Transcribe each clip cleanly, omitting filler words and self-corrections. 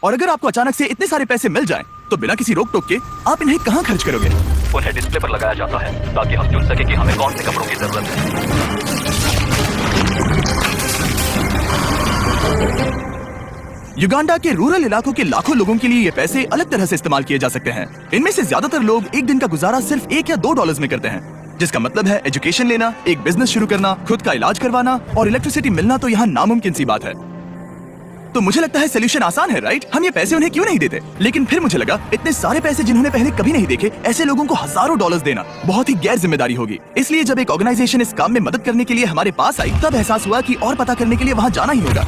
और अगर आपको अचानक से इतने सारे पैसे मिल जाएं, तो बिना किसी रोक टोक के आप इन्हें कहाँ खर्च करोगे? उन्हें डिस्प्ले पर लगाया जाता है ताकि हम चुन सके कि हमें कौन से कपड़ों की जरूरत है। युगांडा के रूरल इलाकों के लाखों लोगों के लिए ये पैसे अलग तरह से इस्तेमाल किए जा सकते हैं। इनमें से ज्यादातर लोग एक दिन का गुजारा सिर्फ $1 या $2 में करते हैं, जिसका मतलब है एजुकेशन लेना, एक बिजनेस शुरू करना, खुद का इलाज करवाना और इलेक्ट्रिसिटी मिलना तो यहाँ नामुमकिन सी बात है। तो मुझे लगता है सोल्यूशन आसान है, राइट? हम ये पैसे उन्हें क्यों नहीं देते? लेकिन फिर मुझे लगा इतने सारे पैसे जिन्होंने पहले कभी नहीं देखे, ऐसे लोगों को हजारों डॉलर्स देना बहुत ही गैर जिम्मेदारी होगी। इसलिए जब एक ऑर्गेनाइजेशन इस काम में मदद करने के लिए हमारे पास आई, तब एहसास हुआ कि और पता करने के लिए वहाँ जाना ही होगा।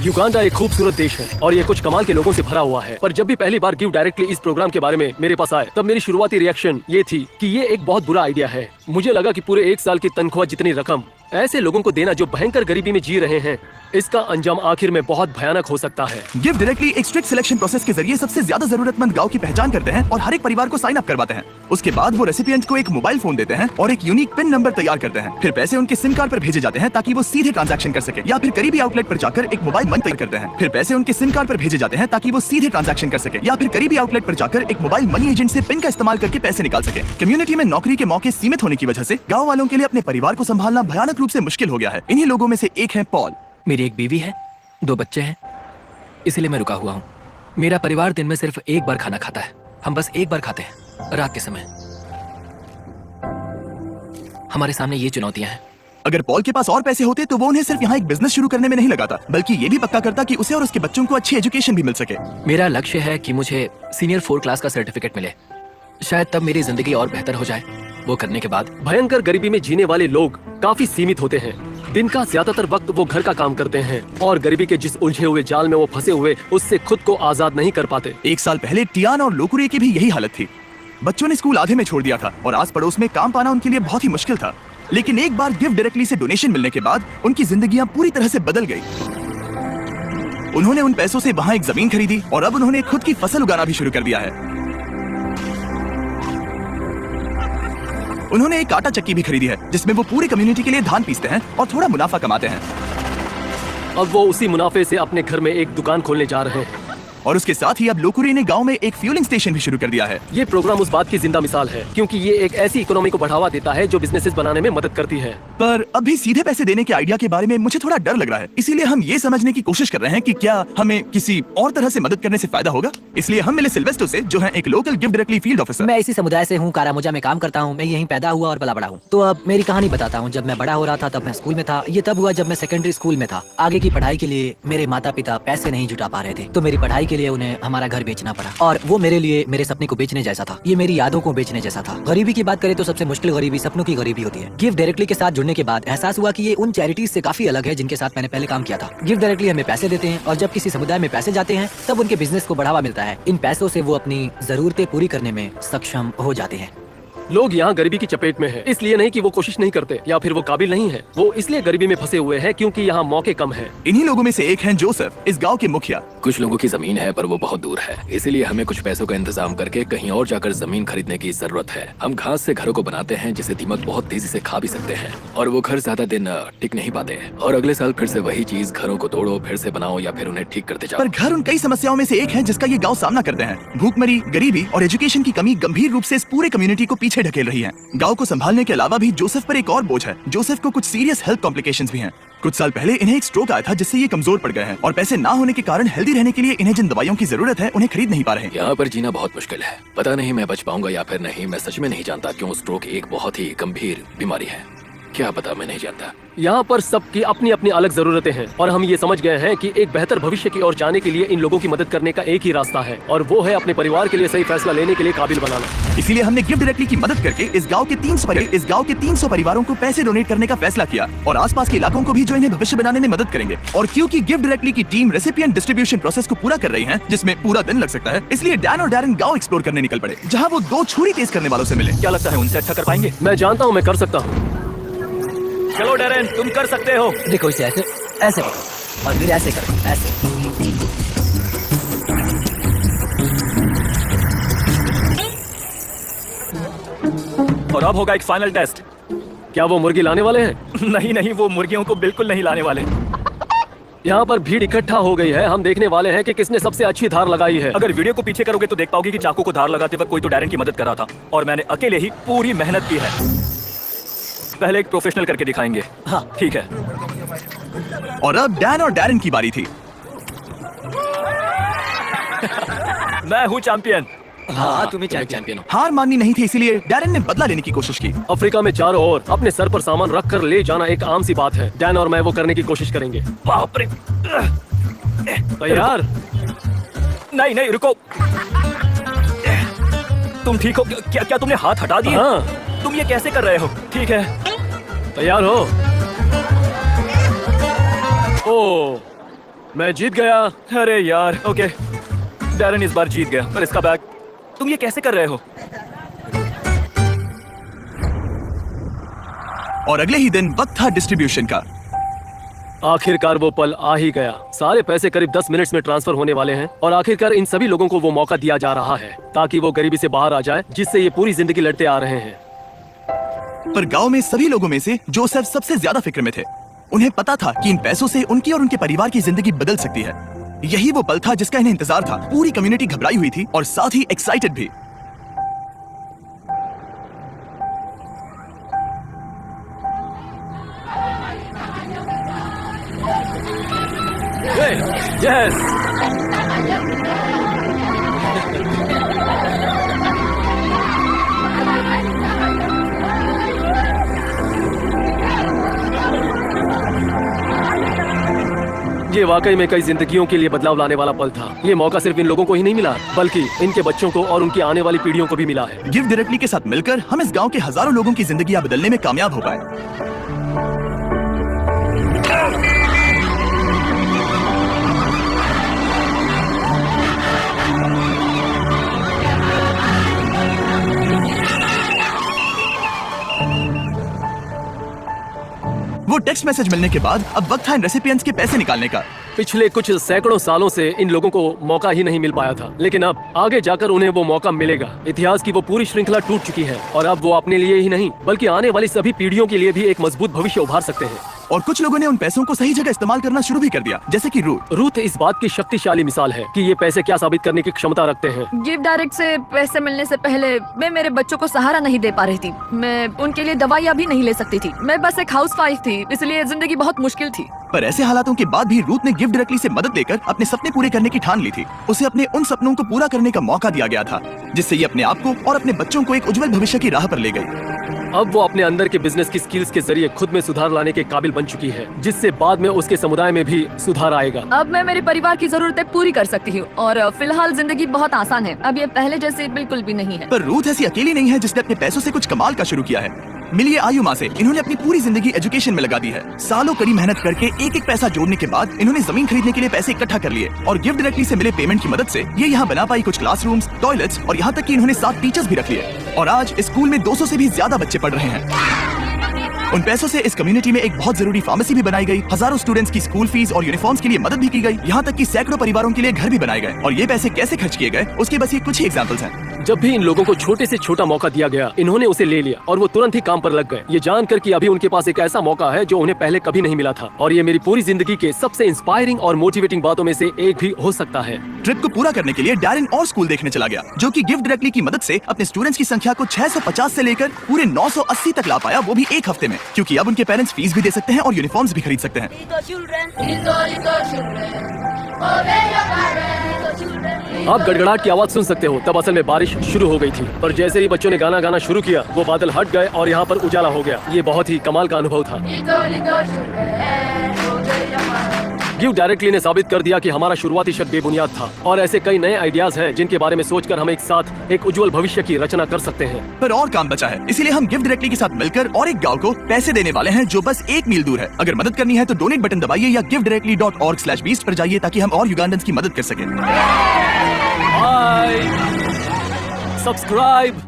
युगांडा एक खूबसूरत देश है और ये कुछ कमाल के लोगों से भरा हुआ है। पर जब भी पहली बार गिव डायरेक्टली इस प्रोग्राम के बारे में मेरे पास आए, तब मेरी शुरुआती रिएक्शन ये थी कि ये एक बहुत बुरा आइडिया है। मुझे लगा कि पूरे 1 साल की तनख्वाह जितनी रकम ऐसे लोगों को देना जो भयंकर गरीबी में जी रहे हैं, इसका अंजाम आखिर में बहुत भयानक हो सकता है। गिव डायरेक्टली एक स्ट्रिक्ट सिलेक्शन प्रोसेस के जरिए सबसे ज्यादा जरूरतमंद गांव की पहचान करते हैं और हर एक परिवार को साइन अप करवाते हैं। उसके बाद वो रेसिपिएंट को एक मोबाइल फोन देते हैं और एक यूनिक पिन नंबर तैयार करते हैं। फिर पैसे उनके सिम कार्ड पर भेजे जाते हैं ताकि वो सीधे ट्रांजैक्शन कर सके, या फिर करीबी आउटलेट पर जाकर एक मोबाइल मनी तैयार करते हैं। फिर पैसे उनके सिम कार्ड पर भेजे जाते हैं ताकि वो सीधे ट्रांजैक्शन कर सके, या फिर करीबी आउटलेट पर जाकर एक मोबाइल मनी एजेंट से पिन का इस्तेमाल करके पैसे निकाल सके। कम्युनिटी में नौकरी के मौके सीमित होने की वजह से गाँव वालों के लिए अपने परिवार को संभालना भयानक रूप से मुश्किल हो गया है। इन्हीं लोगों में से एक है पॉल। मेरी एक बीवी है, 2 बच्चे हैं, इसलिए मैं रुका हुआ हूँ। मेरा परिवार दिन में सिर्फ एक बार खाना खाता है। हम बस एक बार खाते हैं, रात के समय। हमारे सामने ये चुनौतियां हैं। अगर पॉल के पास और पैसे होते तो वो उन्हें सिर्फ यहाँ एक बिजनेस शुरू करने में नहीं लगाता, बल्कि ये भी पक्का करता कि उसे और उसके बच्चों को अच्छी एजुकेशन भी मिल सके। मेरा लक्ष्य है कि मुझे सीनियर 4 क्लास का सर्टिफिकेट मिले। शायद तब मेरी जिंदगी और बेहतर हो जाए। वो करने के बाद भयंकर गरीबी में जीने वाले लोग काफी सीमित होते हैं। दिन का ज्यादातर वक्त वो घर का काम करते हैं और गरीबी के जिस उलझे हुए जाल में वो फंसे हुए, उससे खुद को आजाद नहीं कर पाते। 1 साल पहले टियान और लोकुरे की भी यही हालत थी। बच्चों ने स्कूल आधे में छोड़ दिया था और आस पड़ोस में काम पाना उनके लिए बहुत ही मुश्किल था। लेकिन एक बार गिव डायरेक्टली से डोनेशन मिलने के बाद उनकी जिंदगियां पूरी तरह से बदल गई। उन्होंने उन पैसों से वहां एक जमीन खरीदी और अब उन्होंने खुद की फसल उगाना भी शुरू कर दिया है। उन्होंने एक आटा चक्की भी खरीदी है जिसमें वो पूरी कम्युनिटी के लिए धान पीसते हैं और थोड़ा मुनाफा कमाते हैं। अब वो उसी मुनाफे से अपने घर में एक दुकान खोलने जा रहे हैं। और उसके साथ ही अब लोकुरी ने गांव में एक फ्यूलिंग स्टेशन भी शुरू कर दिया है। ये प्रोग्राम उस बात की जिंदा मिसाल है, क्योंकि ये एक ऐसी इकोनॉमी को बढ़ावा देता है जो बिजनेसेस बनाने में मदद करती है। पर अभी सीधे पैसे देने के आइडिया के बारे में मुझे थोड़ा डर लग रहा है। इसीलिए हम ये समझने की कोशिश कर रहे हैं कि क्या हमें किसी और तरह से मदद करने से फायदा होगा। इसलिए हम मिले सिल्वेस्टर से, जो है एक local give directly field officer. मैं इसी समुदाय से हूँ, कारामुजा में काम करता हूँ। मैं यहीं पैदा हुआ और पला बड़ा हूँ। तो अब मेरी कहानी बताता हूँ। जब मैं बड़ा हो रहा था तब मैं स्कूल में था। ये तब हुआ जब मैं सेकेंडरी स्कूल में था। आगे की पढ़ाई के लिए मेरे माता पिता पैसे नहीं जुटा पा रहे थे, तो मेरी पढ़ाई के लिए उन्हें हमारा घर बेचना पड़ा। और वो मेरे लिए मेरे सपने को बेचने जैसा था। ये मेरी यादों को बेचने जैसा था। गरीबी की बात करें तो सबसे मुश्किल गरीबी सपनों की गरीबी होती है। गिव डायरेक्टली के साथ जुड़ने के बाद एहसास हुआ कि ये उन चैरिटीज से काफी अलग है जिनके साथ मैंने पहले काम किया था। गिव डायरेक्टली हमें पैसे देते हैं और जब किसी समुदाय में पैसे जाते हैं तब उनके बिजनेस को बढ़ावा मिलता है। इन पैसों से वो अपनी जरूरतें पूरी करने में सक्षम हो जाते हैं। लोग यहाँ गरीबी की चपेट में हैं, इसलिए नहीं कि वो कोशिश नहीं करते या फिर वो काबिल नहीं है। वो इसलिए गरीबी में फंसे हुए हैं क्योंकि यहाँ मौके कम हैं। इन्हीं लोगों में से एक हैं जोसेफ, इस गांव के मुखिया। कुछ लोगों की जमीन है पर वो बहुत दूर है, इसीलिए हमें कुछ पैसों का इंतजाम करके कहीं और जाकर जमीन खरीदने की जरूरत है। हम घास से घरों को बनाते हैं जिसे दीमक बहुत तेजी से खा भी सकते हैं और वो घर ज्यादा दिन टिक नहीं पाते। और अगले साल फिर से वही चीज, घरों को तोड़ो, फिर से बनाओ या फिर उन्हें ठीक करते जाओ। पर घर उन कई समस्याओं में से एक है जिसका ये गांव सामना करते हैं। भूखमरी, गरीबी और एजुकेशन की कमी गंभीर रूप से इस पूरे कम्युनिटी को पीछे ढकेल रही है। गांव को संभालने के अलावा भी जोसेफ पर एक और बोझ है। जोसेफ को कुछ सीरियस हेल्थ कॉम्प्लिकेशंस भी हैं। कुछ साल पहले इन्हें एक स्ट्रोक आया था जिससे ये कमजोर पड़ गए हैं और पैसे ना होने के कारण हेल्दी रहने के लिए इन्हें जिन दवाइयों की जरूरत है उन्हें खरीद नहीं पा रहे। यहाँ पर जीना बहुत मुश्किल है। पता नहीं मैं बच पाऊंगा या फिर नहीं। मैं सच में नहीं जानता क्यों स्ट्रोक एक बहुत ही गंभीर बीमारी है। क्या पता, मैं नहीं जानता। यहाँ पर सबकी अपनी अपनी अलग जरूरतें हैं और हम ये समझ गए हैं कि एक बेहतर भविष्य की ओर जाने के लिए इन लोगों की मदद करने का एक ही रास्ता है और वो है अपने परिवार के लिए सही फैसला लेने के लिए काबिल बनाना। इसीलिए हमने गिव डायरेक्टली की मदद करके इस गांव के 300 परिवारों को पैसे डोनेट करने का फैसला किया और आसपास के इलाकों को भी जो इन्हें भविष्य बनाने में मदद करेंगे। और क्योंकि गिव डायरेक्टली की टीम रेसिपिएंट डिस्ट्रीब्यूशन प्रोसेस को पूरा कर रही है जिसमें पूरा दिन लग सकता है, इसलिए डैन और डैरन गाँव एक्सप्लोर करने निकल पड़े जहाँ वो 2 छुरी तेज करने वालों से मिले। क्या लगता है उनसे अच्छा कर पाएंगे? मैं जानता हूँ मैं कर सकता हूँ। चलो डैरेन, तुम कर सकते हो। देखो इसे ऐसे ऐसे करो और फिर ऐसे करो, ऐसे। और अब होगा एक फाइनल टेस्ट। क्या वो मुर्गी लाने वाले हैं? नहीं, वो मुर्गियों को बिल्कुल नहीं लाने वाले। यहाँ पर भीड़ इकट्ठा हो गई है। हम देखने वाले हैं कि किसने सबसे अच्छी धार लगाई है। अगर वीडियो को पीछे करोगे तो देख पाओगे कि चाकू को धार लगाते वक्त कोई तो डैरेन की मदद कर रहा था और मैंने अकेले ही पूरी मेहनत की है। पहले एक प्रोफेशनल करके दिखाएंगे। हाँ। ठीक है। और अब डैन और डैरेन की बारी थी। मैं हूँ चैंपियन। हाँ तुम्हें चैंपियन हो। हार माननी नहीं थी, इसीलिए डैरेन ने बदला लेने की कोशिश की। अफ्रीका में चारों ओर अपने सर पर सामान रख कर ले जाना एक आम सी बात है। डैन और मैं वो करने की कोशिश करेंगे। बाप रे। तैयार? नहीं नहीं रुको। तुम ठीक हो? क्या तुमने हाथ हटा दिए? हाँ। तुम ये कैसे कर रहे हो? ठीक है। तैयार हो? ओ, मैं जीत गया। अरे यार। ओके, डैरेन इस बार जीत गया, पर इसका बैग तुम ये कैसे कर रहे हो? और अगले ही दिन वक्त था डिस्ट्रीब्यूशन का। आखिरकार वो पल आ ही गया। सारे पैसे करीब 10 मिनट्स में ट्रांसफर होने वाले हैं और आखिरकार इन सभी लोगों को वो मौका दिया जा रहा है ताकि वो गरीबी से बाहर आ जाए, जिससे ये पूरी जिंदगी लड़ते आ रहे हैं। पर गांव में सभी लोगों में से जोसेफ सबसे ज्यादा फिक्र में थे। उन्हें पता था कि इन पैसों से उनकी और उनके परिवार की जिंदगी बदल सकती है। यही वो पल था जिसका इन्हें इंतजार था। पूरी कम्युनिटी घबराई हुई थी और साथ ही एक्साइटेड भी। यस। ये वाकई में कई जिंदगियों के लिए बदलाव लाने वाला पल था। ये मौका सिर्फ इन लोगों को ही नहीं मिला, बल्कि इनके बच्चों को और उनकी आने वाली पीढ़ियों को भी मिला है। गिव डायरेक्टली के साथ मिलकर हम इस गांव के हजारों लोगों की जिंदगियां बदलने में कामयाब हो पाए। वो टेक्स्ट मैसेज मिलने के बाद अब वक्त था इन रेसिपिएंट्स के पैसे निकालने का। पिछले कुछ सैकड़ों सालों से इन लोगों को मौका ही नहीं मिल पाया था, लेकिन अब आगे जाकर उन्हें वो मौका मिलेगा। इतिहास की वो पूरी श्रृंखला टूट चुकी है और अब वो अपने लिए ही नहीं बल्कि आने वाली सभी पीढ़ियों के लिए भी एक मजबूत भविष्य उभार सकते हैं। और कुछ लोगों ने उन पैसों को सही जगह इस्तेमाल करना शुरू भी कर दिया, जैसे कि रूथ इस बात की शक्तिशाली मिसाल है कि ये पैसे क्या साबित करने की क्षमता रखते हैं। गिव डायरेक्ट से पैसे मिलने से पहले मैं मेरे बच्चों को सहारा नहीं दे पा रही थी। मैं उनके लिए दवाइयाँ भी नहीं ले सकती थी। मैं बस एक हाउसवाइफ थी, इसलिए जिंदगी बहुत मुश्किल थी। पर ऐसे हालातों के बाद भी रूथ ने गिव डायरेक्टली से मदद लेकर अपने सपने पूरे करने की ठान ली थी। उसे अपने उन सपनों को पूरा करने का मौका दिया गया था, जिससे ये अपने आप को और अपने बच्चों को एक उज्जवल भविष्य की राह पर ले गई। अब वो अपने अंदर के बिजनेस की स्किल्स के जरिए खुद में सुधार लाने के काबिल बन चुकी है, जिससे बाद में उसके समुदाय में भी सुधार आएगा। अब मैं मेरे परिवार की जरूरतें पूरी कर सकती हूँ और फिलहाल जिंदगी बहुत आसान है। अब ये पहले जैसे बिल्कुल भी नहीं है। पर रूथ ऐसी अकेली नहीं है जिसने अपने पैसों से कुछ कमाल का शुरू किया है। मिलिए आयुमा से इन्होंने अपनी पूरी जिंदगी एजुकेशन में लगा दी है। सालों कड़ी मेहनत करके एक एक पैसा जोड़ने के बाद इन्होंने जमीन खरीदने के लिए पैसे इकट्ठा कर लिए और गिव डायरेक्टली से मिले पेमेंट की मदद से ये यहाँ बना पाई कुछ क्लासरूम्स, टॉयलेट्स और यहाँ तक कि इन्होंने 7 टीचर्स भी रख लिए और आज स्कूल में 200 से भी ज्यादा बच्चे पढ़ रहे हैं। उन पैसों से इस कम्युनिटी में एक बहुत जरूरी फार्मेसी भी बनाई गई, हजारों स्टूडेंट्स की स्कूल फीस और यूनिफॉर्म्स के लिए मदद भी की गई, यहाँ तक कि सैकड़ों परिवारों के लिए घर भी बनाए गए। और ये पैसे कैसे खर्च किए गए उसके बस ये कुछ ही एग्जांपल्स हैं। जब भी इन लोगों को छोटे से छोटा मौका दिया गया, इन्होंने उसे ले लिया और वो तुरंत ही काम पर लग गए, ये जानकर कि अभी उनके पास एक ऐसा मौका है जो उन्हें पहले कभी नहीं मिला था। और ये मेरी पूरी जिंदगी के सबसे इंस्पायरिंग और मोटिवेटिंग बातों में से एक भी हो सकता है। ट्रिप को पूरा करने के लिए डैरेन और स्कूल देखने चला गया, जो कि गिव डायरेक्टली की मदद से अपने स्टूडेंट्स की संख्या को 650 से लेकर पूरे 980 तक ला पाया, वो भी एक हफ्ते में, क्योंकि अब उनके पेरेंट्स फीस भी दे सकते हैं और यूनिफॉर्म्स भी खरीद सकते हैं। आप गड़गड़ाहट की आवाज सुन सकते हो, तब असल में बारिश शुरू हो गई थी। पर जैसे ही बच्चों ने गाना गाना शुरू किया, वो बादल हट गए और यहाँ पर उजाला हो गया। ये बहुत ही कमाल का अनुभव था। गिव डायरेक्टली ने साबित कर दिया कि हमारा शुरुआती शक बेबुनियाद था और ऐसे कई नए आइडियाज हैं जिनके बारे में सोचकर हम एक साथ एक उज्जवल भविष्य की रचना कर सकते हैं। पर और काम बचा है, इसीलिए हम गिव डायरेक्टली के साथ मिलकर और एक गांव को पैसे देने वाले हैं जो बस 1 मील दूर है। अगर मदद करनी है तो डोनेट बटन दबाइए या givedirectly.org/beast पर जाइए ताकि हम और युगांडन्स की मदद कर सकें। सब्सक्राइब